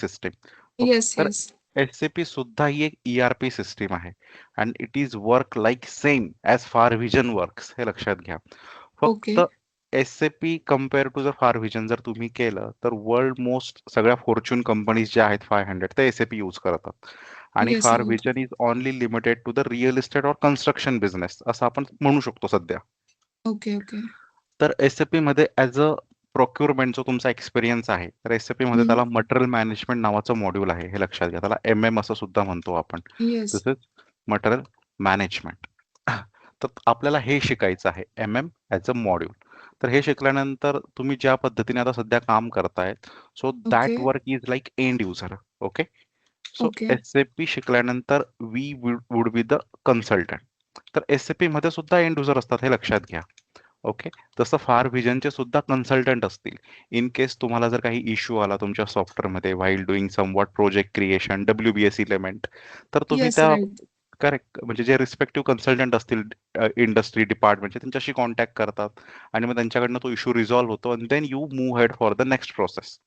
System. Okay. Yes, तर yes. SAP सुद्धा ही एक ईआरपी सिस्टीम आहे and it is work like same as far vision works, हे लक्षात घ्या. फक्त Okay. एसएपी कम्पेअर टू जर फार व्हिजन जर तुम्ही केलं तर वर्ल्ड मोस्ट सगळ्या फॉर्च्यून कंपनीज ज्या आहेत 500 ते एसएपी यूज करतात आणि Yes, Far right. Vision is only limited to the real estate और कन्स्ट्रक्शन बिझनेस असं आपण म्हणू शकतो सध्या. Okay, okay. तर एस-ए-पी मध्ये ॲज अ प्रोक्युरमेंट जो तुमचा एक्सपिरियन्स आहे, तर एस-ए-पी मध्ये Hmm. त्याला मटेरियल मॅनेजमेंट नावाचं मॉड्यूल आहे. हे लक्षात घ्या. त्याला एम-एम असं सुद्धा म्हणतो आपण. Yes. This is material management. तर आपल्याला हे शिकायचं आहे एम-एम ॲज अ मॉड्यूल. तर हे शिकल्यानंतर तुम्ही ज्या पद्धतीने आता सध्या काम करतायत, so that Okay. Work is like end user. Okay. So Okay. SAP शिकल्यानंतर we would be the consultant. तर एस-ए-पी मध्ये सुद्धा एंड युजर असतात, हे लक्षात घ्या. ओके. तसं फार व्हिजनचे सुद्धा कन्सल्टंट असतील. इन केस तुम्हाला जर काही इश्यू आला तुमच्या सॉफ्टवेअरमध्ये while doing somewhat project creation, WBS element, तर तुम्ही Yes, त्या right. करेक्ट म्हणजे जे रिस्पेक्टिव्ह कन्सल्टंट असतील इंडस्ट्री डिपार्टमेंटचे त्यांच्याशी कॉन्टॅक्ट करतात आणि मग त्यांच्याकडनं तो इश्यू रिझॉल्व्ह होतो and then you move head for the next process.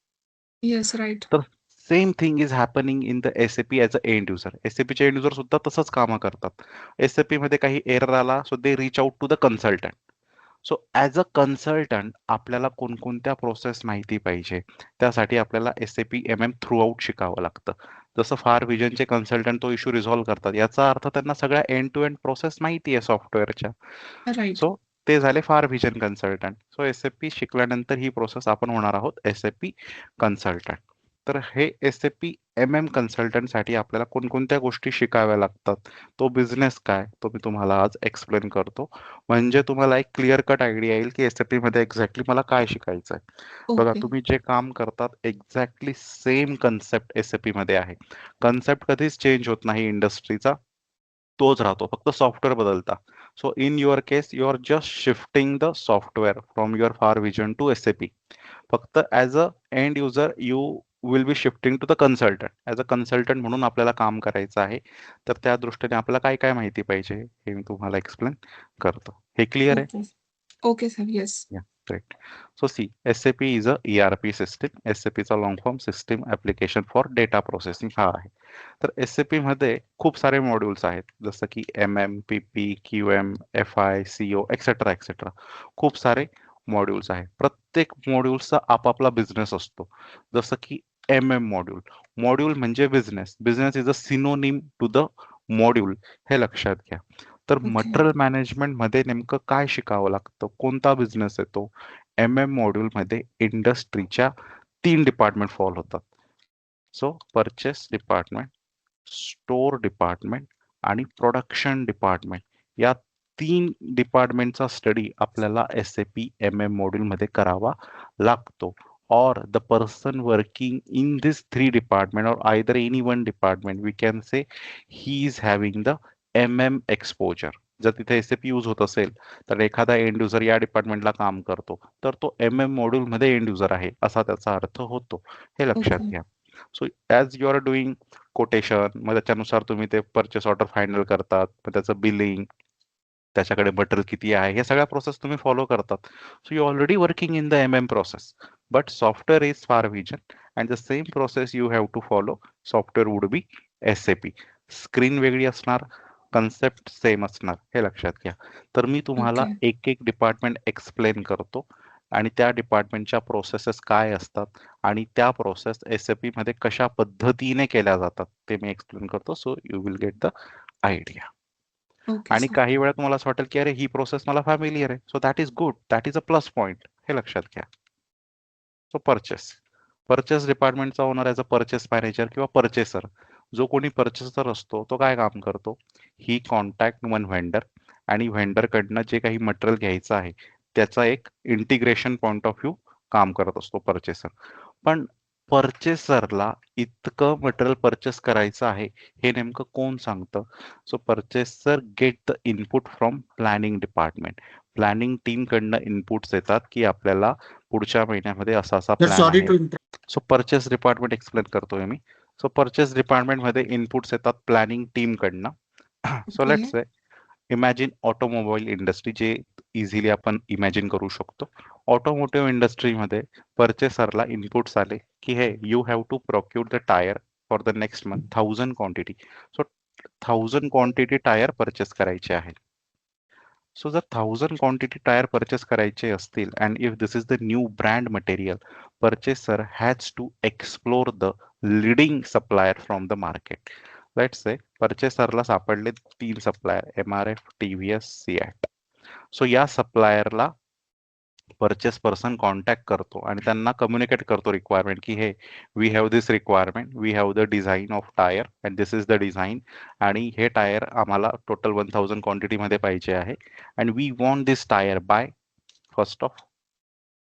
Yes, right. तर same thing is happening in the SAP as a end user. एस-ए-पीचे एंड युजर सुद्धा तसंच कामं करतात. एस-ए-पी मध्ये काही एरर आला so they reach out to the consultant. So as a consultant आपल्याला कोणकोणत्या प्रोसेस माहिती पाहिजे, त्यासाठी आपल्याला एस-ए-पी एम-एम थ्रू आउट शिकावं लागतं. जसं फार व्हिजनचे कन्सल्टंट तो इश्यू रिझॉल्व्ह करतात, याचा अर्थ त्यांना सगळ्या एंड टू एंड प्रोसेस माहिती आहे सॉफ्टवेअरच्या. Right. सो ते झाले फार व्हिजन कन्सल्टंट. सो एस-ए-पी शिकल्यानंतर ही प्रोसेस आपण होणार आहोत एस-ए-पी कन्सल्टंट. तर हे एस-ए-पी एम-एम कन्सल्टंटसाठी आपल्याला कोणकोणत्या गोष्टी शिकाव्या लागतात, तो बिझनेस काय, तो मी तुम्हाला आज एक्सप्लेन करतो. म्हणजे तुम्हाला एक क्लिअर कट आयडिया येईल की एस-ए-पी मध्ये एक्झॅक्टली मला काय शिकायचं आहे. बघा, Okay. तुम्ही जे काम करतात एक्झॅक्टली सेम कन्सेप्ट एस-ए-पी मध्ये आहे. कन्सेप्ट कधीच चेंज होत नाही इंडस्ट्रीचा, तोच राहतो, फक्त सॉफ्टवेअर बदलता. So in your case you are just shifting the software from your Far Vision to SAP. फक्त as a end user you will be shifting to the consultant. As a consultant म्हणून आपल्याला काम करायचं आहे. तर त्या दृष्टीने आपल्याला काय काय माहिती पाहिजे हे मी तुम्हाला एक्सप्लेन करतो. हे क्लिअर आहे? Okay. Okay, sir. Yes. Yeah, great. So see, SAP is a ERP system. SAP चा long form system application for data processing हा आहे. तर SAP मध्ये खूप सारे मॉड्यूल्स आहेत, जसं की MM, PP, QM, FI, CO, etcetera etcetera. खूप सारे मॉड्यूल्स आहेत. प्रत्येक मॉड्यूल्सचा आपापला बिझनेस असतो. जसं की MM मॉड्यूल. मॉड्यूल म्हणजे business. Business is a synonym to the module, हे लक्षात घ्या. तर Okay. मटेरियल मॅनेजमेंट मध्ये नेमकं काय शिकावं लागतं, कोणता बिझनेस येतो? MM मॉड्यूल मध्ये इंडस्ट्रीच्या 3 डिपार्टमेंट फॉलो होतात. So purchase department, store department आणि प्रोडक्शन डिपार्टमेंट, या 3 डिपार्टमेंटचा स्टडी आपल्याला एस-ए-पी एम-एम मॉड्यूलमध्ये करावा लागतो. Or the person working in these 3 department or either any one department, we can say he is having the MM exposure. जर तिथे SAP use होत असेल तर एखादा एंड युजर या डिपार्टमेंटला काम करतो तर तो एम-एम मॉड्यूलमध्ये एंड युजर आहे असा त्याचा अर्थ होतो. हे लक्षात Okay. घ्या. So as you are doing quotation, मग त्याच्यानुसार तुम्ही ते परचेस ऑर्डर फायनल करतात, मग त्याचं बिलिंग, त्याच्याकडे मटेरियल किती आहे, हे सगळ्या प्रोसेस तुम्ही फॉलो करतात. So you already working in the MM process, but software is Far Vision and the same process you have to follow. Software would be SAP. Screen वेगळी असणार, कन्सेप्ट सेम असणार, हे लक्षात घ्या. तर मी तुम्हाला Okay. एक एक डिपार्टमेंट एक्सप्लेन करतो आणि त्या डिपार्टमेंटच्या प्रोसेसेस काय असतात आणि त्या प्रोसेस एस-ए-पी मध्ये कशा पद्धतीने केल्या जातात ते मी एक्सप्लेन करतो. So you will get the idea. Okay, आणि sir. काही वेळा तुम्हाला असं वाटेल की अरे ही प्रोसेस मला फॅमिलियर आहे, so that is good, that is a plus point, हे लक्षात घ्या. सो परचेस, परचेस डिपार्टमेंटचा owner as a purchase manager किंवा परचेसर, जो कोणी परचेसर असतो तो काय काम करतो, ही कॉन्टॅक्ट वन व्हेंडर आणि व्हेंडरकडनं जे काही मटेरियल घ्यायचं आहे त्याचा एक इंटिग्रेशन पॉइंट ऑफ व्ह्यू काम करत असतो परचेसर. पण परचेसरला इतकं मटेरियल परचेस करायचं आहे हे नेमकं कोण सांगतं? So purchaser get the input from planning department. Planning team कडनं इनपुट्स येतात की आपल्याला पुढच्या महिन्यामध्ये असा असा Sir, प्लॅन sorry आहे. to interrupt. So purchase department explain करतोय मी. सो परचेस डिपार्टमेंटमध्ये इनपुट्स येतात प्लॅनिंग टीम कडनं. So let's Okay. Say imagine automobile industry, जे इझिली आपण इमॅजिन करू शकतो. ऑटोमोटिव्ह इंडस्ट्रीमध्ये परचेसरला इनपुट्स आले की हे you have to procure the tyre for the next month 1000 quantity. So 1000 quantity tyre purchase करायचे आहेत. सो जर 1000 क्वांटिटी टायर परचेस करायचे असतील and if this is the new brand material, purchaser has to explore the leading supplier from the market. Let's say परचेसरला सापडले 3 supplier MRF, TVS, CEAT. So या सप्लायरला purchase person contact करतो आणि त्यांना कम्युनिकेट करतो रिक्वायरमेंट की हे we have this requirement, we have the design of tyre and this is the design, आणि हे टायर आम्हाला टोटल 1000 क्वांटिटीमध्ये पाहिजे आहे and we want this tyre by 1st of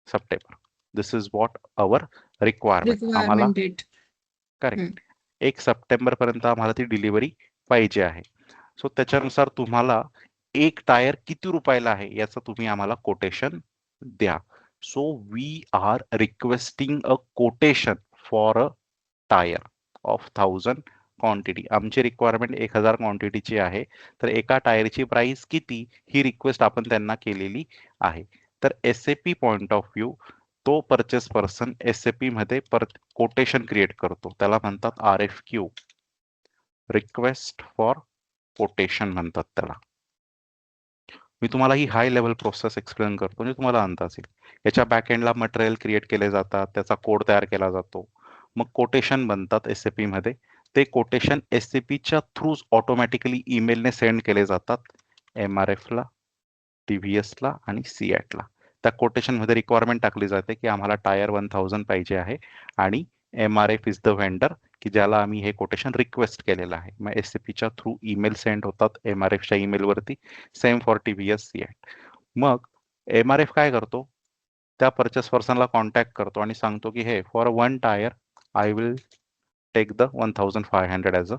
September. This is what our requirement. आम्हाला requirement date. Correct 1 September पर्यंत आम्हाला ती डिलिव्हरी पाहिजे आहे. सो त्याच्यानुसार तुम्हाला एक टायर किती रुपयाला आहे याचं तुम्ही आम्हाला कोटेशन द्या. So we are requesting a quotation for a tyre of 1000 quantity. आमची रिक्वायरमेंट 1000 क्वांटिटीची आहे, तर एका टायरची प्राइस किती ही रिक्वेस्ट आपण त्यांना केलेली आहे. तर SAP पॉइंट ऑफ व्ह्यू तो परचेस पर्सन SAP मध्ये कोटेशन क्रिएट करतो. त्याला म्हणतात RFQ, रिक्वेस्ट फॉर कोटेशन म्हणतात त्याला. मी तुम्हाला ही हाय लेवल प्रोसेस एक्सप्लेन करतो म्हणजे तुम्हाला अंदाज येईल. याच्या बॅकएंडला मटेरियल क्रिएट केले जातात, त्याचा कोड तयार केला जातो, मग कोटेशन बनतात SAP मध्ये. ते कोटेशन SAP च्या थ्रू ऑटोमॅटिकली ईमेलने सेंड केले जातात MRF ला, TVS ला आणि सिॲट ला. त्या कोटेशन मध्ये रिक्वायरमेंट टाकली जाते की आम्हाला टायर 1000 पाहिजे आहे आणि MRF इज द व्हेंडर की ज्याला आम्ही हे कोटेशन रिक्वेस्ट केलेलं आहे. मग SAP च्या थ्रू ईमेल सेंड होतात MRF च्या ईमेल वरती. Same for TVS, CEAT. मग MRF काय करतो, त्या परचेस पर्सनला कॉन्टॅक्ट करतो आणि सांगतो की हे for 1 tyre I will take the 1500 as a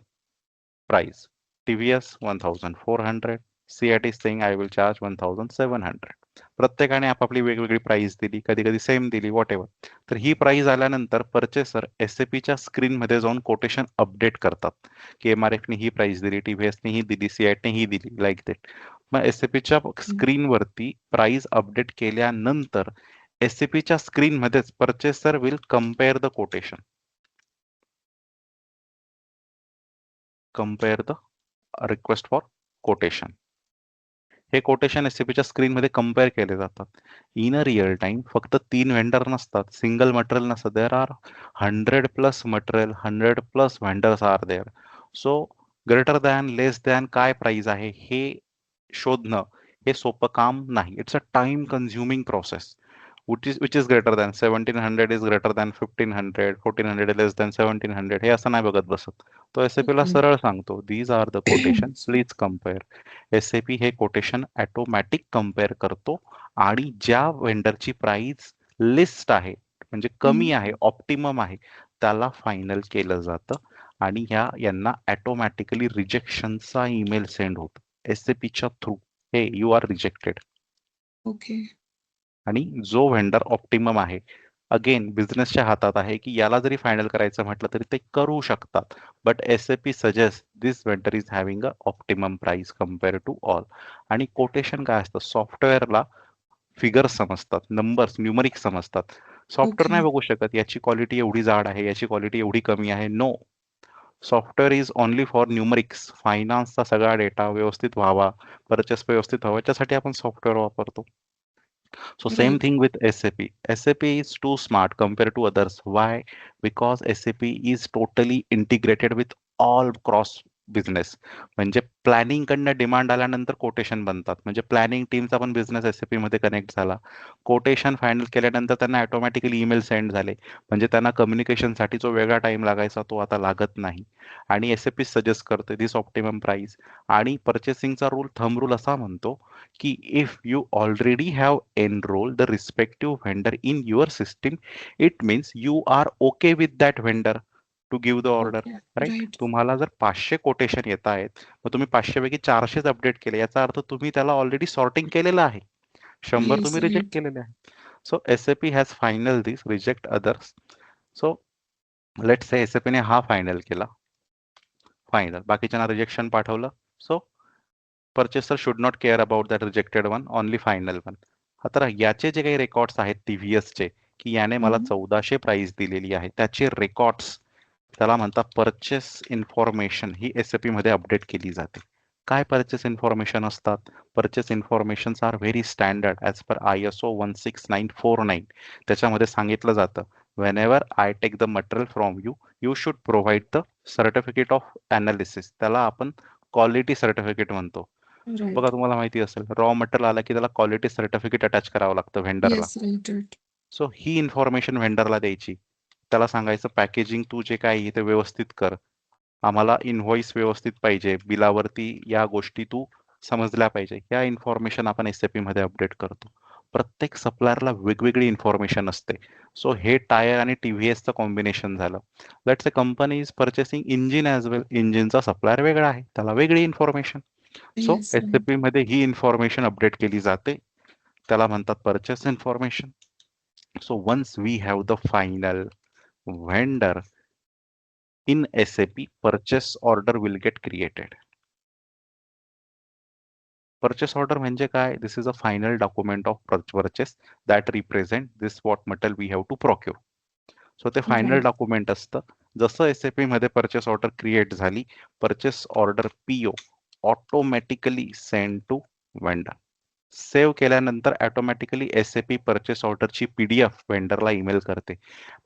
price. TVS 1400, CEAT is saying I will charge 1700. प्रत्येकाने आपापली वेगवेगळी प्राइस दिली, कधी कधी सेम दिली, वॉट एव्हर. तर ही प्राइस आल्यानंतर परचेसर SAP च्या स्क्रीन मध्ये जाऊन कोटेशन अपडेट करतात की MRF ने ही प्राइस दिली, TVS ने ही दिली, सिॲट ने ही दिली, लाईक दॅट. मग SAP च्या स्क्रीनवरती प्राइस अपडेट केल्यानंतर SAP च्या स्क्रीन मध्येच purchaser will compare the quotation, compare the request for quotation. हे कोटेशन SAP च्या स्क्रीनमध्ये कम्पेअर केले जातात इन अ रिअल टाइम. फक्त 3 व्हेंडर नसतात, सिंगल मटेरियल नसतं. There are 100 plus material, 100 plus vendors are there. So greater than, less than काय price आहे हे शोधणं हे सोपं काम नाही. It's a time consuming process. which is greater than 1700 is greater than 1500, 1400 less than 1700, हे असं नाही बघत बसत. तो SAP ला सरळ सांगतो these are the quotation, please compare. SAP हे कोटेशन ऑटोमॅटिक कम्पेअर करतो आणि ज्या वेंडरची प्राइस लिस्ट आहे म्हणजे कमी आहे, ऑप्टिमम आहे, त्याला फायनल केलं जातं आणि यांना ऑटोमॅटिकली रिजेक्शनचा ईमेल सेंड होतो SAP च्या थ्रू. हे यू आर रिजेक्टेड. ओके. आणि जो व्हेंडर ऑप्टिमम आहे, अगेन बिझनेसच्या हातात आहे की याला जरी फायनल करायचं म्हटलं तरी ते करू शकतात. But SAP suggest this vendor is having a optimum price compare to all. आणि कोटेशन काय असतं, सॉफ्टवेअरला फिगर्स समजतात, नंबर्स, न्यूमरिक समजतात. सॉफ्टवेअर नाही ओके. बघू शकत याची क्वालिटी एवढी जाड आहे, याची क्वालिटी एवढी कमी आहे. No, software is only for numerics. फायनान्सचा सगळा डेटा व्यवस्थित व्हावा, परचेस व्यवस्थित व्हावा, याच्यासाठी आपण सॉफ्टवेअर वापरतो. So same right. thing with SAP. SAP is too smart compared to others. Why? Because SAP is totally integrated with all cross business. म्हणजे प्लॅनिंग कडनं डिमांड आल्यानंतर कोटेशन बनतात. म्हणजे प्लॅनिंग टीमचा पण बिझनेस SAP मध्ये कनेक्ट झाला. कोटेशन फायनल केल्यानंतर त्यांना ऑटोमॅटिकली ईमेल सेंड झाले. म्हणजे त्यांना कम्युनिकेशनसाठी जो वेगळा टाइम लागायचा तो आता लागत नाही. आणि SAP सजेस्ट करते दिस ऑप्टिमम प्राइस. आणि पर्चेसिंगचा रूल, थंब रूल असा म्हणतो की if you already have enrolled the respective vendor in your system, it means you are okay with that vendor to give the order, okay. Right. Right. तुम्हाला जर 500 quotation येत आहेत, मग तुम्ही 500 पैकी 400च अपडेट केले, याचा अर्थ तुम्ही त्याला ऑलरेडी सॉर्टिंग केलेलं आहे. 100 येस. तुम्ही रिजेक्ट राइट. केलेले आहे. So SAP has final this, reject others. So let's say SAP ने हा फायनल केला, फायनल, बाकीच्यांना रिजेक्शन पाठवलं. So purchaser should not care about that rejected one, only final one. तर याचे जे काही रेकॉर्ड्स आहेत टीव्हीएसचे, की याने मला 1400 प्राइस दिलेली आहे, त्याचे रेकॉर्ड्स त्याला म्हणतात परचेस इन्फॉर्मेशन, ही एसएपी मध्ये अपडेट केली जाते. काय परचेस इन्फॉर्मेशन असतात? Purchase information are very standard as per ISO 16949. त्याच्यामध्ये सांगितलं जातं, whenever I take the material from you, you should provide the certificate of analysis. त्याला आपण क्वालिटी सर्टिफिकेट म्हणतो. बघा, राइट. तुम्हाला माहिती असेल, रॉ मटेरियल आला की त्याला क्वालिटी सर्टिफिकेट अटॅच करावं लागतं व्हेंडरला. Yes, right, right. सो ही इन्फॉर्मेशन व्हेंडरला द्यायची. त्याला सांगायचं, पॅकेजिंग तू जे काही आहे ते व्यवस्थित कर, आम्हाला इनव्हॉइस व्यवस्थित पाहिजे, बिलावरती या गोष्टी तू समजल्या पाहिजे. या इन्फॉर्मेशन आपण एसएपी मध्ये अपडेट करतो. प्रत्येक सप्लायरला वेगवेगळी इन्फॉर्मेशन असते. सो हे टायर आणि टीव्हीएसचं कॉम्बिनेशन झालं. Let's a company is purchasing engine as well, इंजिनचा सप्लायर वेगळा आहे, त्याला वेगळी information. So yes, right. SAP मध्ये ही इन्फॉर्मेशन अपडेट केली जाते, त्याला म्हणतात purchase information. So once we have the final vendor in SAP, purchase order will get created. Purchase order म्हणजे काय? This is a final document of purchase that represent this what material we have to procure. So ते final right. Document असतं. जसं SAP मध्ये purchase order create झाली, purchase order PO automatically send to vendor. Save केल्यानंतर automatically SAP purchase ऑर्डरची PDF वेंडरला email करते.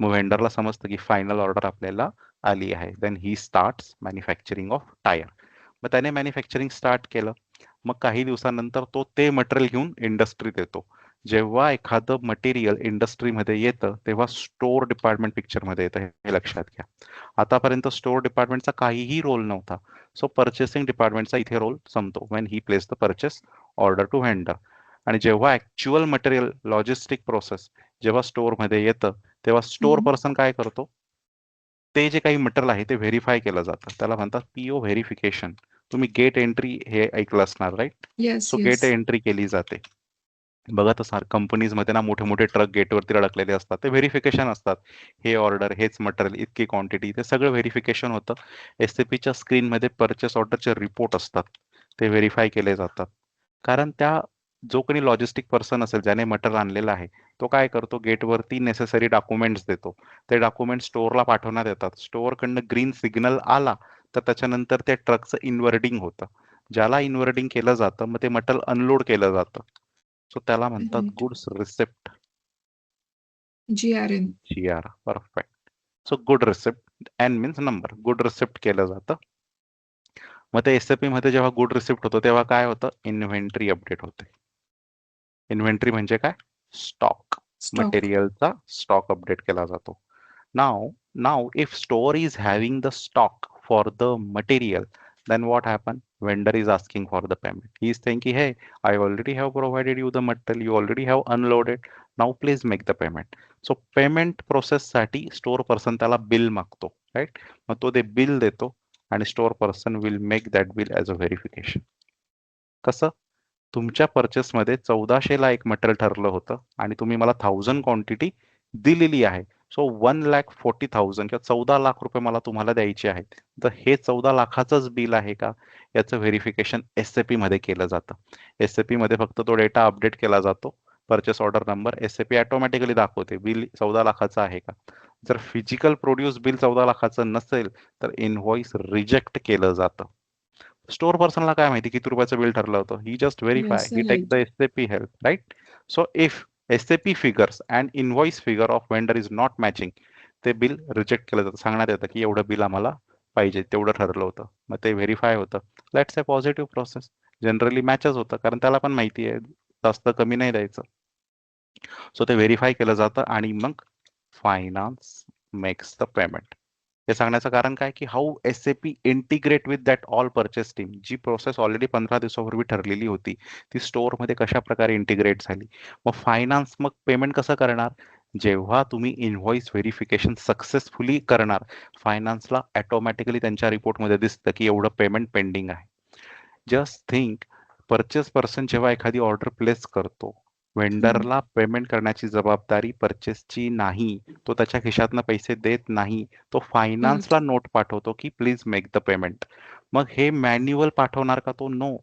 मग वेंडरला समजतं की फायनल ऑर्डर आपल्याला आली आहे. Then he starts manufacturing of tyre. मग त्याने मॅन्युफॅक्चरिंग स्टार्ट केलं. मग काही दिवसानंतर तो ते मटेरियल घेऊन इंडस्ट्रीत येतो. जेव्हा एखादं मटेरियल इंडस्ट्रीमध्ये येतं तेव्हा स्टोअर डिपार्टमेंट पिक्चरमध्ये येतं, हे लक्षात घ्या. आतापर्यंत स्टोअर डिपार्टमेंटचा काहीही रोल नव्हता. सो परचेसिंग डिपार्टमेंटचा इथे रोल संपतो when he place the purchase order to vendor. आणि जेव्हा ऍक्च्युअल मटेरियल लॉजिस्टिक प्रोसेस जेव्हा स्टोअरमध्ये येतं, तेव्हा स्टोअर पर्सन काय करतो? ते जे काही मटेरियल आहे ते व्हेरीफाय केलं जातं. त्याला म्हणतात PO व्हेरिफिकेशन. तुम्ही गेट एंट्री हे ऐकलं असणार, right? Yes, so gate yes. Entry केली जाते. बघा, तर कंपनीजमध्ये ना मोठे मोठे ट्रक गेटवरती अडकलेले असतात, ते व्हेरिफिकेशन असतात. हे ऑर्डर, हेच मटेरियल, इतकी क्वांटिटी, ते सगळं व्हेरिफिकेशन होतं. SAPच्या स्क्रीनमध्ये परचेस ऑर्डरचे रिपोर्ट असतात, ते व्हेरीफाय केले जातात. कारण त्या जो कोणी लॉजिस्टिक पर्सन असेल ज्याने मटेरियल आणलेलं आहे, तो काय करतो? गेटवरती नेसेसरी डॉक्युमेंट्स देतो. ते डॉक्युमेंट स्टोअरला पाठवण्यात येतात. स्टोअरकडनं ग्रीन सिग्नल आला तर त्याच्यानंतर त्या ट्रकचं इनवर्डिंग होतं. ज्याला इनवर्डिंग केलं जातं, मग ते मटेरियल अनलोड केलं जातं. सो त्याला म्हणतात right. Goods receipt. GRN. GR, perfect. So good receipt, N means number, good receipt केलं जातं. मग ते SAP मध्ये जेव्हा गुड रिसिप्ट होतं तेव्हा काय होतं? इन्व्हेंटरी अपडेट होते. इन्व्हेंटरी म्हणजे काय? स्टॉक. स्टॉक. मटेरियलचा स्टॉक अपडेट केला जातो. Now if store is having the stock for the material, then what happen? Vendor is asking for the payment. He is saying, hey, I already have provided you the material, you already have unloaded, now please make the payment. So payment process साठी store person त्याला bill मागतो, right? मग तो ते bill देतो आणि store person will make that bill as a verification. कसं? तुमच्या पर्चेसमध्ये 1400 एक मटेरियल ठरलं होतं आणि तुम्ही मला 1000 क्वांटिटी दिलेली आहे. सो 1,40,000 किंवा 14 लाख रुपये मला तुम्हाला द्यायचे आहेत. तर हे 14 लाखाचंच बिल आहे का? याचं व्हेरिफिकेशन SAP मध्ये केलं जातं. SAP मध्ये फक्त तो डेटा अपडेट केला जातो. Purchase order number SAP automatically दाखवते बिल 14 लाखाचं आहे का. जर फिजिकल प्रोड्यूस बिल 14 लाखाचं नसेल तर इनव्हॉइस रिजेक्ट केलं जातं. स्टोअर पर्सनला काय माहिती किती रुपयाचं बिल ठरलं होतं? He just verify, yes, he take the right. SAP help, right? So if SAP figures and invoice figure of vendor is not matching, ते बिल रिजेक्ट केलं जातं. सांगण्यात येतं की एवढं बिल आम्हाला पाहिजे, तेवढं ठरलं होतं. मग ते व्हेरीफाय होतं. Let's a positive process. Generally मॅचच होतं, कारण त्याला पण माहिती आहे जास्त कमी नाही द्यायचं. सो ते व्हेरीफाय केलं जातं आणि मग फायनान्स मेक्स द पेमेंट. हे सांगण्याचं कारण काय? की how SAP integrate with that all purchase team. जी प्रोसेस ऑलरेडी 15 दिवसापूर्वी ठरलेली होती, ती स्टोअरमध्ये कशा प्रकारे इंटिग्रेट झाली. मग फायनान्स मग पेमेंट कसं करणार? जेव्हा तुम्ही इनव्हॉइस व्हेरिफिकेशन सक्सेसफुली करणार, फायनान्सला ऑटोमॅटिकली त्यांच्या रिपोर्टमध्ये दिसतं की एवढं पेमेंट पेंडिंग आहे. जस्ट थिंक, परचेस पर्सन जेव्हा एखादी ऑर्डर प्लेस करतो, वेंडरला पेमेंट करण्याची जबाबदारी परचेसची नाही. तो त्याच्या खिशातनं पैसे देत नाही. तो राइट. फायनान्सला नोट पाठवतो की प्लीज मेक द पेमेंट. मग हे मॅन्युअल पाठवणार का तो? No.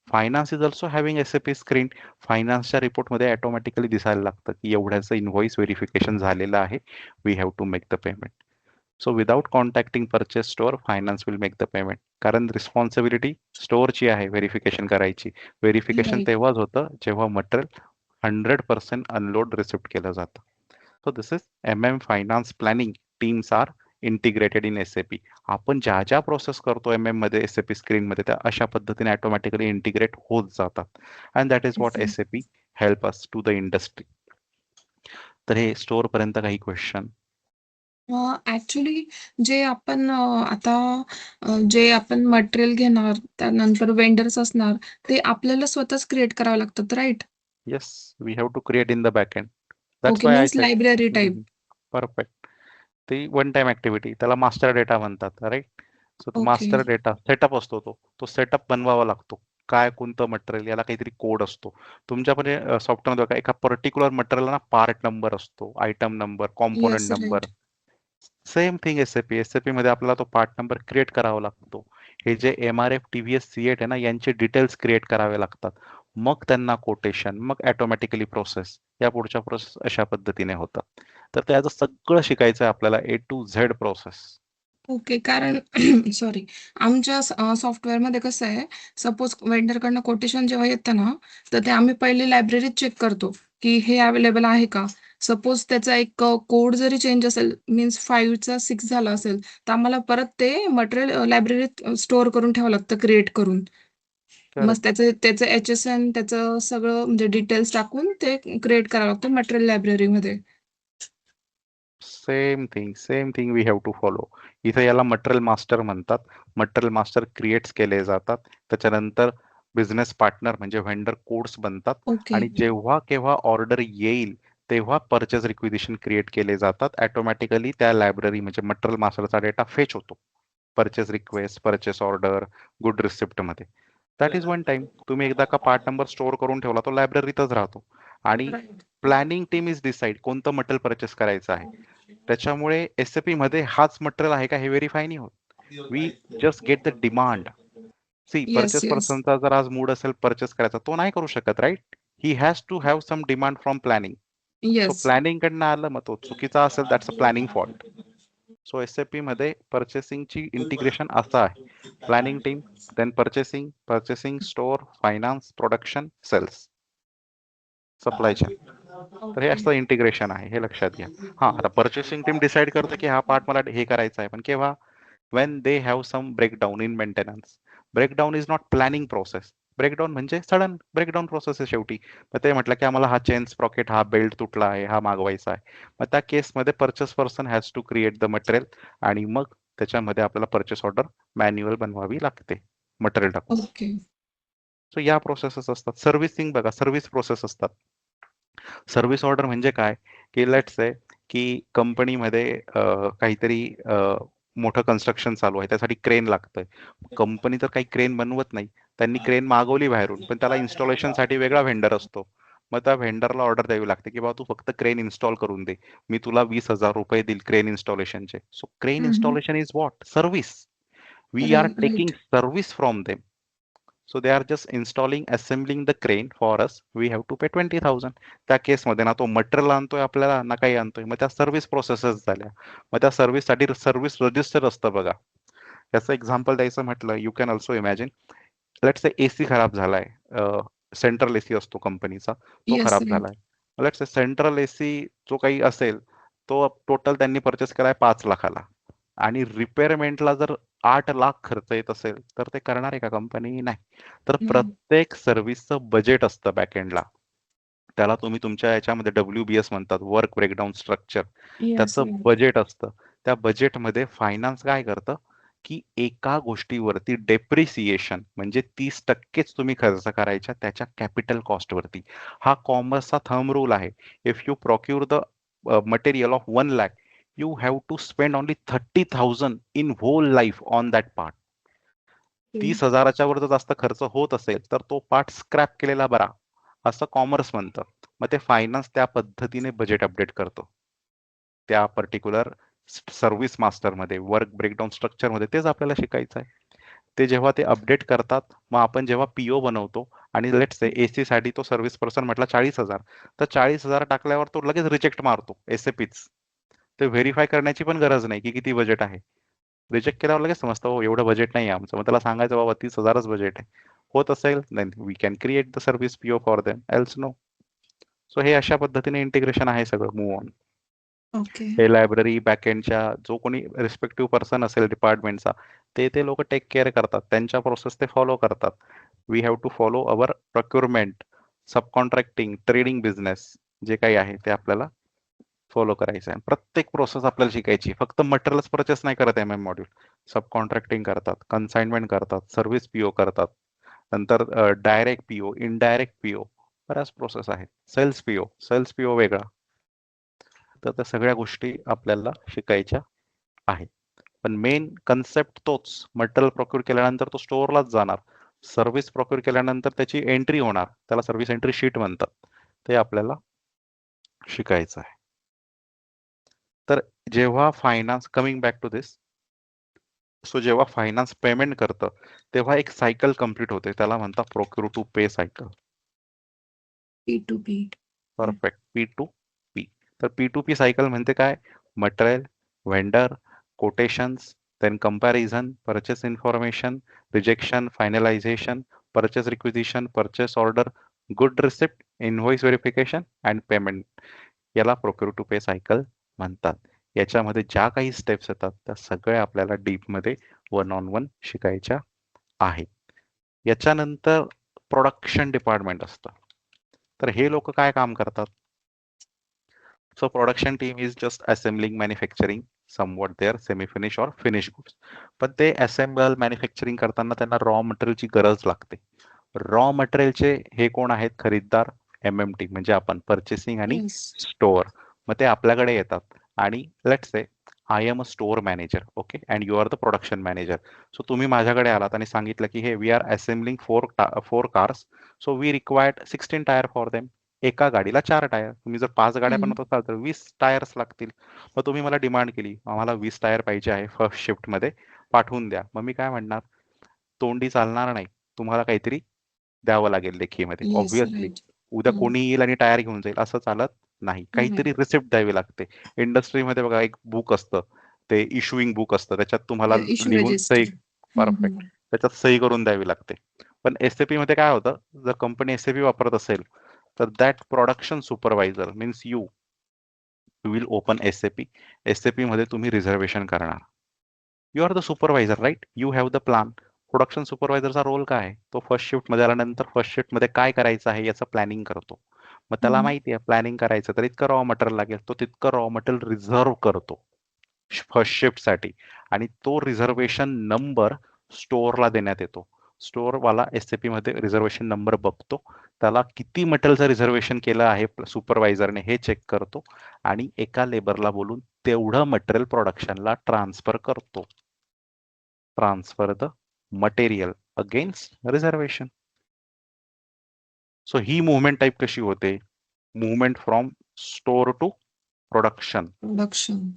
Finance is also having SAP screen. फायनान्सच्या रिपोर्टमध्ये ऑटोमॅटिकली दिसायला लागतं की एवढ्याचं इनव्हॉइस व्हेरिफिकेशन झालेलं आहे, we have to make the payment. So without contacting purchase store, finance will make the payment. कारण रिस्पॉन्सिबिलिटी स्टोअरची आहे व्हेरिफिकेशन करायची. Verification right. तेव्हाच होतं जेव्हा मटेरियल 100% अनलोड रिसिप्ट केलं जातं. So this is finance planning teams are integrated in SAP. आपण ज्या ज्या प्रोसेस करतो मध्ये SAP स्क्रीनमध्ये, त्या अशा पद्धतीने ऑटोमॅटिकली इंटिग्रेट होत जातात. And that is what SAP help us to the industry. तर हे स्टोअर पर्यंत काही क्वेश्चन? ऍक्च्युली जे आपण आता जे आपण मटेरियल घेणार, त्यानंतर वेंडर्स असणार, ते आपल्याला स्वतःच क्रिएट करावं लागतात, right? Yes, we have to create in the backend. That's okay, why I means said. Library type. Perfect. ती वन टाइम ऍक्टिव्हिटी, त्याला मास्टर डेटा म्हणतात, राईट? सो तो ओके. मास्टर डेटा सेटअप असतो, तो सेटअप बनवावा लागतो. काय कोणतं मटेरियल, याला काहीतरी कोड असतो. तुमच्याकडे सॉफ्टवेअर बघा, एका पर्टिक्युलर मटेरियल ना पार्ट नंबर असतो, item number, component yes, number. Right. Same thing SAP मध्ये आपल्याला तो पार्ट नंबर क्रिएट करावा लागतो. हे जे MRF TVS C8 आहे ना, यांचे डिटेल्स क्रिएट करावे लागतात. मग त्यांना कोटेशन, मग ऑटोमॅटिकली प्रोसेस, या पुढच्या प्रोसेस अशा पद्धतीने होतात. तर त्याचं सगळं शिकायचं आहे आपल्याला, A to Z process. Okay. कारण सॉरी, आमच्या सॉफ्टवेअरमध्ये कसं आहे, सपोज वेंडरकडनं कोटेशन जेव्हा येतं ना, तर ते आम्ही पहिले लायब्ररीत चेक करतो, की हे अवेलेबल आहे का? सपोज त्याचा एक कोड जरी चेंज असेल, मीन्स 5चा 6 झाला असेल, तर आम्हाला परत ते मटेरियल लायब्ररीत स्टोअर करून ठेवावं लागतं, क्रिएट करून. मग करेक्ट. त्याचं HSN, त्याचं सगळं म्हणजे डिटेल्स टाकून ते क्रिएट करावं लागतं मटेरियल लायब्ररीमध्ये. Same thing we have to follow. इथे याला मटेरियल मास्टर म्हणतात. मटेरियल मास्टर क्रिएट्स केले जातात. त्याच्यानंतर बिझनेस पार्टनर म्हणजे व्हेंडर कोड्स बनतात. ओके. आणि जेव्हा केव्हा ऑर्डर येईल तेव्हा परचेस रिक्विजिशन क्रिएट केले जातात. ऑटोमॅटिकली त्या लायब्ररी म्हणजे मटेरियल मास्टरचा डेटा फेच होतो. Purchase request, purchase order, good receipt मध्ये. That is one time. तुम्ही एकदा का पार्ट नंबर स्टोअर करून ठेवला, तो लायब्ररीतच राहतो. आणि right. Planning team is decide कोणतं मटेरियल परचेस करायचं आहे. त्याच्यामुळे SAP मध्ये हाच मटेरियल आहे का हे व्हेरीफाय नाही होत. We just get the demand. See, yes, purchase yes. पर्सनचा जर आज मूड असेल परचेस करायचा, तो नाही करू शकत, right? He has to have some demand from planning. So yes. Planning कडनं आलं, मग तो चुकीचा असेल, that's a planning fault. So SAP मध्ये पर्चेसिंगची इंटिग्रेशन असं आहे. Planning team, then purchasing store, finance, production, sales, supply chain. तर हे ओके. असं इंटिग्रेशन आहे, हे लक्षात घ्या. हा, आता पर्चेसिंग टीम डिसाईड करते की हा पार्ट मला हे करायचा आहे, पण केव्हा? when they have some breakdown in maintenance. Breakdown is not planning process. Breakdown म्हणजे सडन ब्रेकडाऊन प्रोसेस आहे शेवटी. मग ते म्हटलं की आम्हाला हा चेन स्प्रॉकेट, हा बेल्ट तुटला आहे, हा मागवायचा आहे. मग त्या केसमध्ये purchase person has to create the material. आणि मग त्याच्यामध्ये आपल्याला परचेस ऑर्डर मॅन्युअल बनवावी लागते मटेरियल टाकून. ओके. सो या प्रोसेसेस असतात. सर्व्हिसिंग बघा, सर्व्हिस प्रोसेस असतात. सर्व्हिस ऑर्डर म्हणजे काय, की लेट्स से की कंपनीमध्ये काहीतरी मोठं कन्स्ट्रक्शन चालू आहे, त्यासाठी क्रेन लागतंय. कंपनी तर काही क्रेन बनवत नाही, त्यांनी क्रेन मागवली बाहेरून, पण त्याला इन्स्टॉलेशनसाठी वेगळा व्हेंडर असतो. मग त्या व्हेंडरला ऑर्डर द्यावी लागते की बाबा तू फक्त क्रेन इन्स्टॉल करून दे, मी तुला 20,000 रुपये देईल crane इन्स्टॉलेशनचे. So crane hmm, hmm. Installation is what? Service. We are taking right. Service from them. So they are just installing, assembling the crane for us. We have to pay 20,000. त्या केसमध्ये ना तो material आणतोय आपल्याला, ना काही आणतोय. मग त्या सर्व्हिस प्रोसेसेस झाल्या. मग त्या सर्व्हिससाठी सर्व्हिस रजिस्टर असतं बघा. याचं एक्झाम्पल द्यायचं म्हटलं, you can also imagine. Let's say AC खराब झालाय, सेंट्रल AC असतो कंपनीचा, तो येस, खराब राईट. झालाय. लेट्स से सेंट्रल AC जो काही असेल, तो टोटल त्यांनी परचेस केलाय 5,00,000ला. आणि रिपेअरमेंटला जर 8,00,000 खर्च येत असेल, तर ते करणार आहे का कंपनी? नाही. तर नाही. प्रत्येक सर्व्हिसचं बजेट असतं बॅकएंडला. त्याला तुम्ही तुमच्या याच्यामध्ये WBS म्हणतात, वर्क ब्रेकडाऊन स्ट्रक्चर. येस, त्याचं राईट. बजेट असतं. त्या बजेटमध्ये फायनान्स काय करतं, की एका गोष्टीवरती डेप्रिसिएशन म्हणजे 30%च तुम्ही खर्च करायच्या त्याच्या कॅपिटल कॉस्टवरती. हा कॉमर्सचा थंब रूल आहे. If you procure the material of 1,00,000, you have to spend only 30,000 in whole life on that part. 30,000च्या वर जर जास्त खर्च होत असेल, तर तो पार्ट स्क्रॅप केलेला बरा, असं कॉमर्स म्हणतं. मग ते फायनान्स त्या पद्धतीने बजेट अपडेट करतो. त्या पर्टिक्युलर सर्व्हिस मास्टरमध्ये, वर्क ब्रेकडाऊन स्ट्रक्चरमध्ये तेच आपल्याला शिकायचं आहे. ते जेव्हा ते अपडेट करतात, मग आपण जेव्हा पीओ बनवतो आणि लेट्स से एसी साठी तो सर्व्हिस पर्सन म्हटला 40,000, तर 40,000 टाकल्यावर तो लगेच रिजेक्ट मारतो एसएपीच. ते व्हेरीफाय करण्याची पण गरज नाही की किती बजेट आहे. रिजेक्ट केल्यावर लगेच समजतं हो एवढं बजेट नाही आमचं. मग त्याला सांगायचं बाबा 30,000च बजेट आहे. होत असेल then we can create the service PO for them, else no. So हे अशा पद्धतीने इंटिग्रेशन आहे सगळं. Move on. ओके. हे लायब्ररी बॅकएंडच्या जो कोणी रिस्पेक्टिव्ह पर्सन असेल डिपार्टमेंटचा, ते लोक टेक केअर करतात. त्यांच्या प्रोसेस ते फॉलो करतात. We have to follow our procurement, subcontracting, trading business जे काही आहे ते आपल्याला फॉलो करायचं आहे. प्रत्येक प्रोसेस आपल्याला शिकायची. फक्त मटेरियल्स परचेस नाही करत एम एम मॉड्यूल. सब कॉन्ट्रॅक्टिंग करतात, कन्साइनमेंट करतात, सर्व्हिस पीओ करतात, नंतर डायरेक्ट पीओ, इनडायरेक्ट पीओ, बऱ्याच प्रोसेस आहेत. सेल्स पीओ वेगळा. तर त्या सगळ्या गोष्टी आपल्याला शिकायच्या आहेत. पण मेन कन्सेप्ट तोच. मटेरियल प्रोक्यूर केल्यानंतर तो स्टोअरलाच जाणार. सर्व्हिस प्रोक्यूर केल्यानंतर त्याची एंट्री होणार. त्याला सर्व्हिस एंट्री शीट म्हणतात. ते आपल्याला शिकायचं आहे. तर जेव्हा finance, coming back to this, so जेव्हा फायनान्स पेमेंट करतं तेव्हा एक सायकल कंप्लीट होते. त्याला म्हणतात procure to pay cycle. P2P. Perfect. P to P. तर पी टू पी सायकल म्हणजे काय? Material, vendor, quotations, then comparison, purchase information, rejection, finalisation, purchase requisition, purchase order, good receipt, invoice verification and payment. याला procure to pay cycle म्हणतात. याच्यामध्ये ज्या काही steps येतात त्या सगळ्या आपल्याला डीपमध्ये 1-on-1 शिकायच्या आहेत. याच्यानंतर प्रोडक्शन डिपार्टमेंट असतं. तर हे लोक काय काम करतात? So production team is just assembling, manufacturing somewhat there semi finish or finish goods. पण ते असेंबल, मॅन्युफॅक्चरिंग करताना त्यांना रॉ मटेरियलची गरज लागते. रॉ मटेरियलचे हे कोण आहेत? खरीददार, एमएमटी म्हणजे आपण, पर्चेसिंग आणि Yes. स्टोअर. मग ते आपल्याकडे येतात आणि let's say I am a store manager, okay, and you are the production manager. So तुम्ही माझ्याकडे आलात आणि सांगितलं की हे we are assembling four cars, so we required 16 tyre for them. एका गाडीला 4 टायर. तुम्ही जर 5 गाड्या हम्म. बनवत असाल तर 20 टायर्स लागतील. मग तुम्ही मला डिमांड केली, आम्हाला 20 टायर पाहिजे आहे फर्स्ट शिफ्ट मध्ये, पाठवून द्या. मग मी काय म्हणणार? तोंडी चालणार नाही. तुम्हाला काहीतरी द्यावं लागेल लेखीमध्ये. Yes, obviously right. उद्या हो. कोणी येईल आणि टायर घेऊन जाईल असं चालत नाही. नाही. काहीतरी रिसिप्ट द्यावी लागते. इंडस्ट्रीमध्ये बघा एक बुक असतं, ते इश्युइंग बुक असतं. त्याच्यात तुम्हाला इश्यू लिहून सही, रजिस्टर. परफेक्ट, त्याच्यात सही करून द्यावी लागते. पण एसएपी मध्ये काय होतं? जर कंपनी एसएपी वापरत असेल तर that production supervisor means you will open SAP. SAP मध्ये तुम्ही रिझर्वेशन करणार. You are the supervisor, right? You have the plan. Production सुपरवायझरचा रोल काय आहे? तो फर्स्ट शिफ्ट मध्ये आल्यानंतर फर्स्ट शिफ्ट मध्ये काय करायचं आहे याचं प्लॅनिंग करतो. मग त्याला माहिती आहे प्लॅनिंग करायचं तर इतकं रॉ मटेरियल लागेल, तो तितकं रॉ मटेरियल रिझर्व्ह करतो फर्स्ट शिफ्ट साठी. आणि तो रिझर्वेशन नंबर स्टोअरला देण्यात येतो. स्टोअर वाला एसएपी मध्ये रिझर्वेशन नंबर बघतो, त्याला किती मटेरियलचं रिझर्वेशन केलं आहे सुपरवायझरने हे चेक करतो आणि एका लेबरला बोलून तेवढं मटेरियल प्रोडक्शनला ट्रान्सफर करतो. Transfer the material against reservation. So ही मुवमेंट टाईप कशी होते? Movement from store to production. Production.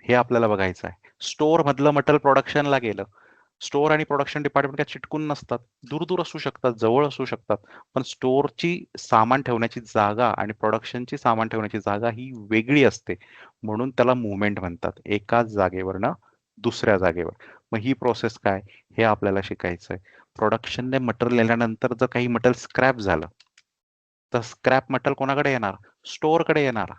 हे आपल्याला बघायचं आहे. स्टोअर मधलं मटेरियल प्रोडक्शनला गेलं. स्टोअर आणि प्रोडक्शन डिपार्टमेंट काय चिटकून नसतात, दूर दूर असू शकतात, जवळ असू शकतात. पण स्टोअरची सामान ठेवण्याची जागा आणि प्रोडक्शनची सामान ठेवण्याची जागा ही वेगळी असते. म्हणून त्याला मुवमेंट म्हणतात, एकाच जागेवरनं दुसऱ्या जागेवर. मग ही प्रोसेस काय हे आपल्याला शिकायचं आहे. प्रोडक्शनने मटेरियल नेल्यानंतर जर काही मटेरियल स्क्रॅप झालं तर स्क्रॅप मटेरियल कोणाकडे येणार? स्टोअरकडे येणार.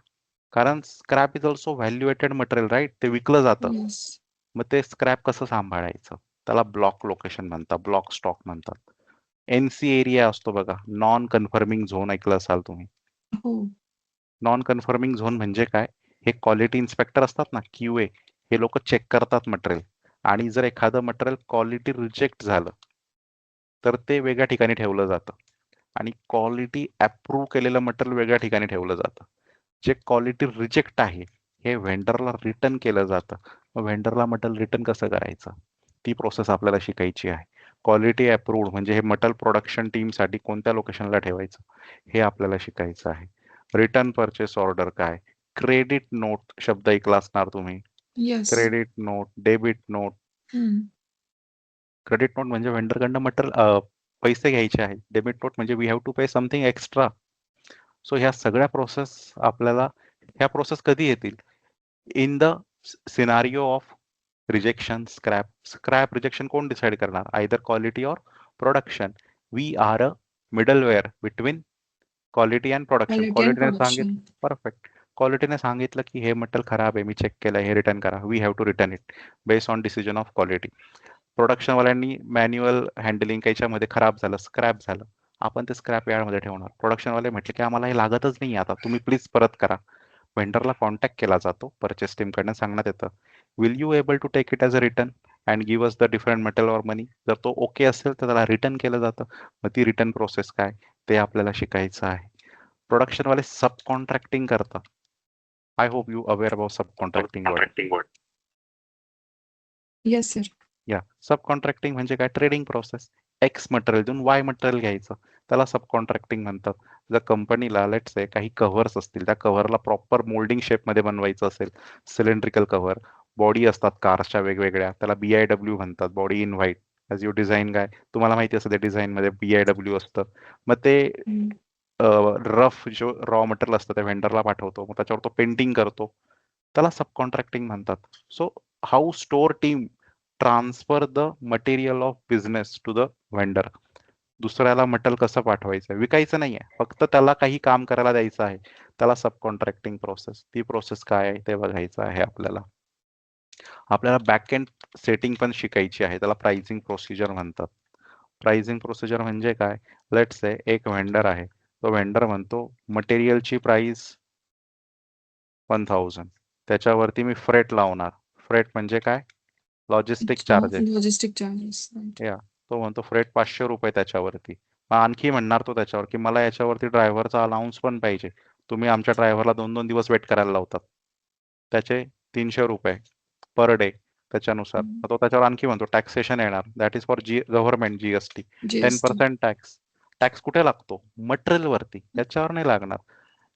कारण scrap is also valuated material, right? ते विकलं जातं. येस. मग ते स्क्रॅप कसं सांभाळायचं? त्याला ब्लॉक लोकेशन म्हणतात, ब्लॉक स्टॉक म्हणतात. एनसी एरिया असतो बघा, नॉन कन्फर्मिंग झोन, ऐकलं असाल तुम्ही. हो. नॉन कन्फर्मिंग झोन म्हणजे काय? हे क्वालिटी इन्स्पेक्टर असतात ना, क्यूए, हे लोक चेक करतात मटेरियल. आणि जर एखादं मटेरियल क्वालिटी रिजेक्ट झालं तर ते वेगळ्या ठिकाणी ठेवलं जातं आणि क्वालिटी अप्रूव्ह केलेलं मटेरियल वेगळ्या ठिकाणी ठेवलं जातं. जे क्वालिटी रिजेक्ट आहे हे व्हेंडरला रिटर्न केलं जातं. मग व्हेंडरला मटेरियल रिटर्न कसं करायचं? ती प्रोसेस आपल्याला शिकायची आहे. क्वालिटी अप्रूव्ड म्हणजे हे मटेरियल प्रोडक्शन टीमसाठी कोणत्या लोकेशनला ठेवायचं हे आपल्याला शिकायचं आहे. रिटर्न परचेस ऑर्डर काय? क्रेडिट नोट शब्द ऐकला असणार तुम्ही. Yes. Credit note, debit note. Credit note म्हणजे व्हेंडरकडनं मटेरियल पैसे घ्यायचे आहेत. डेबिट नोट म्हणजे we have to pay something extra. So ह्या सगळ्या प्रोसेस आपल्याला ह्या प्रोसेस कधी येतील? In the scenario of rejection, scrap rejection कोण डिसाइड करणार? Either quality or production. We are a middleware between quality and production. Quality and क्वालिटीने production. सांगितलं, perfect. क्वालिटीने सांगितलं की हे मटेरियल खराब आहे, मी चेक केलं, हे रिटर्न करा. We have to return it based on decision of quality. प्रोडक्शनवाल्यांनी मॅन्युअल हँडलिंग याच्यामध्ये खराब झालं, स्क्रॅप झालं, आपण ते स्क्रॅप यार्डमध्ये ठेवणार. प्रोडक्शनवाले म्हटले की आम्हाला हे लागतच नाही आता, तुम्ही प्लीज परत करा. व्हेंडरला कॉन्टॅक्ट केला जातो, परचेस टीमकडनं सांगण्यात येतं, will you able to take it as a return and give us the different material or money. जर तो ओके असेल तर त्याला रिटर्न केलं जातं. मग ती रिटर्न प्रोसेस काय ते आपल्याला शिकायचं आहे. प्रोडक्शनवाले सब कॉन्ट्रॅक्टिंग करतात. I hope you aware about sub contracting word. Yes sir. या सब कॉन्ट्रॅक्टिंग म्हणजे काय? Trading process. एक्स मटेरियल देऊन वाय मटेरियल घ्यायचं, त्याला सब कॉन्ट्रॅक्टिंग म्हणतात. जर कंपनीला लेट्स से काही कव्हर्स असतील, त्या कव्हरला प्रॉपर मोल्डिंग शेपमध्ये बनवायचं असेल, सिलेंड्रिकल कव्हर, बॉडी असतात कार्सच्या वेगवेगळ्या, त्याला BIW म्हणतात, body in white. As you design guy, तुम्हाला माहिती असतं त्या डिझाईनमध्ये BIW असतं. मग ते रफ जो रॉ मटेरियल असतं ते व्हेंडरला पाठवतो, मग त्याच्यावर तो पेंटिंग करतो, त्याला सब कॉन्ट्रॅक्टिंग म्हणतात. So how store team transfer the material of business to the vendor. दुसऱ्याला मटेरियल कसं पाठवायचं, विकायचं नाहीये, फक्त त्याला काही काम करायला द्यायचं आहे, त्याला सब कॉन्ट्रॅक्टिंग प्रोसेस. ती प्रोसेस काय आहे ते बघायचं आहे आपल्याला. आपल्याला बॅक एंड सेटिंग पण शिकायची आहे, त्याला प्राइसिंग प्रोसिजर म्हणतात. प्राइसिंग प्रोसिजर म्हणजे काय? लेट्स से एक व्हेंडर आहे, तो व्हेंडर म्हणतो मटेरियलची प्राइस 1000, त्याच्यावरती मी फ्रेट लावणार. फ्रेट म्हणजे काय? Logistic charges. Logistic charges. या तो म्हणतो फ्रेट 500 रुपये त्याच्यावरती. मग आणखी म्हणणार तो त्याच्यावर की मला याच्यावरती ड्रायव्हरचा अलाउन्स पण पाहिजे, तुम्ही आमच्या ड्रायव्हरला 2-2 दिवस वेट करायला लावतात, त्याचे 300 रुपये पर डे. त्याच्यानुसार मग तो त्याच्यावर आणखी म्हणतो टॅक्सेशन येणार, that is for government, GST. GST. 10% tax. Tax कुठे लागतो? मटेरियल वरती, याच्यावर नाही लागणार.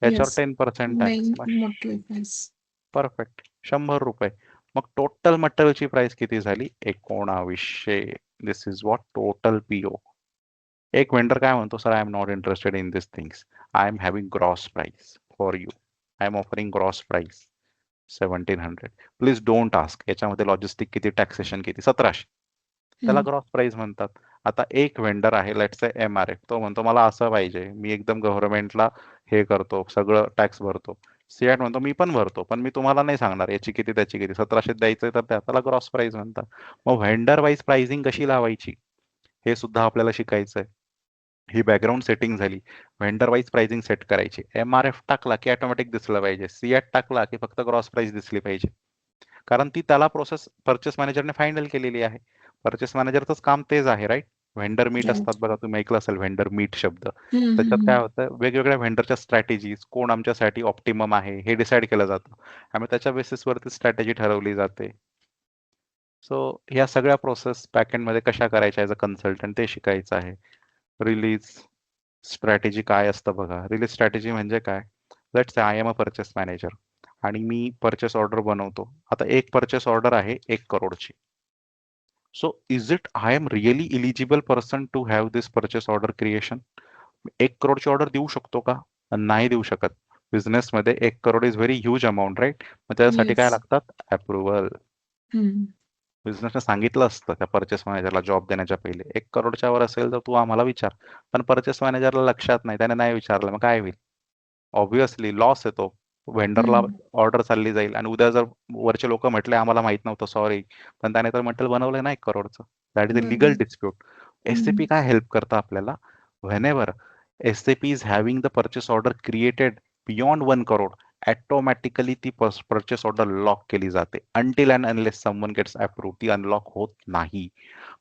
याच्यावर येस. 10% टॅक्स. मेन मोठे प्राइस. परफेक्ट. 100 रुपये. मग टोटल मटेरियलची प्राइस किती झाली? 1900. दिस इज व्हॉट टोटल PO. एक वेंडर काय म्हणतो, sir I am not interested in this things, I am having gross price for you, I am offering gross price 1700. Please don't ask याच्यामध्ये logistic किती, taxation किती, 1700. त्याला gross price म्हणतात. आता एक वेंडर आहे लेट्स से MRF, तो म्हणतो मला असं पाहिजे, मी एकदम गव्हर्नमेंटला हे करतो, सगळं टॅक्स भरतो. सियाट म्हणतो मी पण भरतो, पण मी तुम्हाला नाही सांगणार याची किती त्याची किती, 1700 द्यायचं तर त्याला ग्रॉस प्राइस म्हणतात. मग व्हेंडर वाईज प्राइसिंग कशी लावायची हे सुद्धा आपल्याला शिकायचं आहे. ही बॅकग्राऊंड सेटिंग झाली. व्हेंडर वाईज प्राइसिंग सेट करायची. MRF टाकला की ऑटोमॅटिक दिसलं पाहिजे, सियाट टाकला की फक्त ग्रॉस प्राइस दिसली पाहिजे, कारण ती त्याला प्रोसेस परचेस मॅनेजरने फायनल केलेली आहे. परचेस मॅनेजरचंच काम तेच आहे, राईट. व्हेंडर मीट असतात बघा, तुम्ही ऐकलं असेल व्हेंडर मीट शब्द. त्याच्यात काय होतं, वेगवेगळ्या व्हेंडरच्या स्ट्रॅटेजीज, कोण आमच्यासाठी ऑप्टिमम आहे हे डिसाईड केलं जातं आणि त्याच्या बेसिसवरती स्ट्रॅटेजी ठरवली जाते. सो ह्या सगळ्या प्रोसेस बॅकएंडमध्ये कशा करायच्या ॲज अ कन्सल्टंट ते शिकायचं आहे. रिलीज स्ट्रॅटेजी काय असतं बघा. रिलीज स्ट्रॅटेजी म्हणजे काय? Let's say I am a purchase manager आणि मी परचेस ऑर्डर बनवतो. आता एक परचेस ऑर्डर आहे 1 करोडची. So is it I am really eligible person to have this purchase order creation? 1 करोडची ऑर्डर देऊ शकतो का? नाही देऊ शकत. बिझनेसमध्ये 1 crore is very huge amount, right. मग त्यासाठी काय येस. लागतात? अप्रुव्हल. बिझनेसने सांगितलं असतं त्या परचेस मॅनेजरला जॉब देण्याच्या पहिले, 1 करोडच्या वर असेल तर तू आम्हाला विचार. पण परचेस मॅनेजरला लक्षात नाही, त्याने नाही विचारलं, मग काय होईल? ऑब्व्हियसली लॉस येतो. व्हेंडरला ऑर्डर चालली जाईल आणि उद्या जर वरचे लोक म्हटले आम्हाला माहित नव्हतं सॉरी, पण त्याने तर मटेरियल बनवलंय ना 1 करोडचं. That is a legal dispute. SAP काय हेल्प करतं आपल्याला? Whenever SAP is having the purchase order created beyond 1 crore, automatically ती परचेस ऑर्डर लॉक केली जाते. Until and unless someone gets approve ती अनलॉक होत नाही.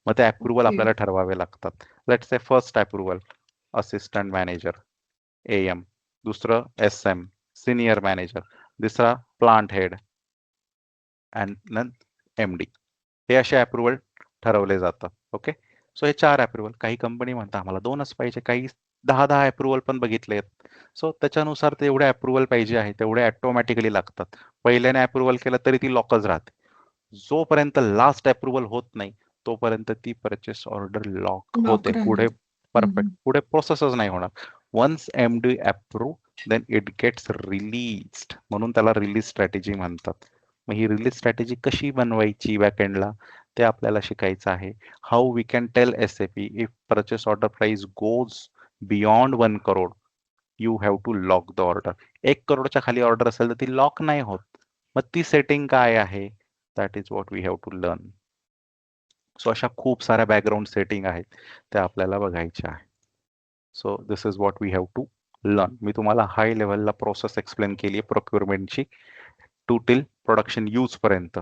मग ते अप्रुव्हल आपल्याला ठरवावे लागतात. Let's say first approval assistant manager AM, दुसरं SM सिनियर मॅनेजर, तिसरा प्लांट हेड अँड MD. हे असे अप्रुव्हल ठरवले जातात. ओके. सो हे 4 अप्रुव्हल. काही कंपनी म्हणतात आम्हाला 2च पाहिजे, काही 10-10 अप्रुव्हल पण बघितले आहेत. सो त्याच्यानुसार तेवढे अप्रुव्हल पाहिजे आहे तेवढे ऑटोमॅटिकली लागतात. पहिल्याने अप्रुव्हल केलं तरी ती लॉकच राहते. जोपर्यंत लास्ट अप्रुव्हल होत नाही तोपर्यंत ती परचेस ऑर्डर लॉक लॉक होते. पुढे राहणार. परफेक्ट, पुढे प्रोसेसच नाही होणार. Once MD approve then it gets released, म्हणून त्याला रिलीज स्ट्रॅटेजी म्हणतात. मग ही रिलीज स्ट्रॅटेजी कशी बनवायची बॅकएंडला ते आपल्याला शिकायचं आहे. How we can tell SAP if purchase order price goes beyond 1 crore you have to lock the order. 1 करोडच्या खाली ऑर्डर असेल तर ती लॉक नाही होत. मग ती सेटिंग काय आहे, that is what we have to learn. So अशा खूप साऱ्या बॅकग्राऊंड सेटिंग आहेत, त्या आपल्याला बघायच्या आहे. So this is what we have to learn. मी तुम्हाला हाय लेवलला प्रोसेस एक्सप्लेन केली आहे प्रोक्युरमेंटची टू टिल प्रोडक्शन यूज पर्यंत.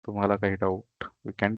तुम्हाला काही डाऊट वी कॅन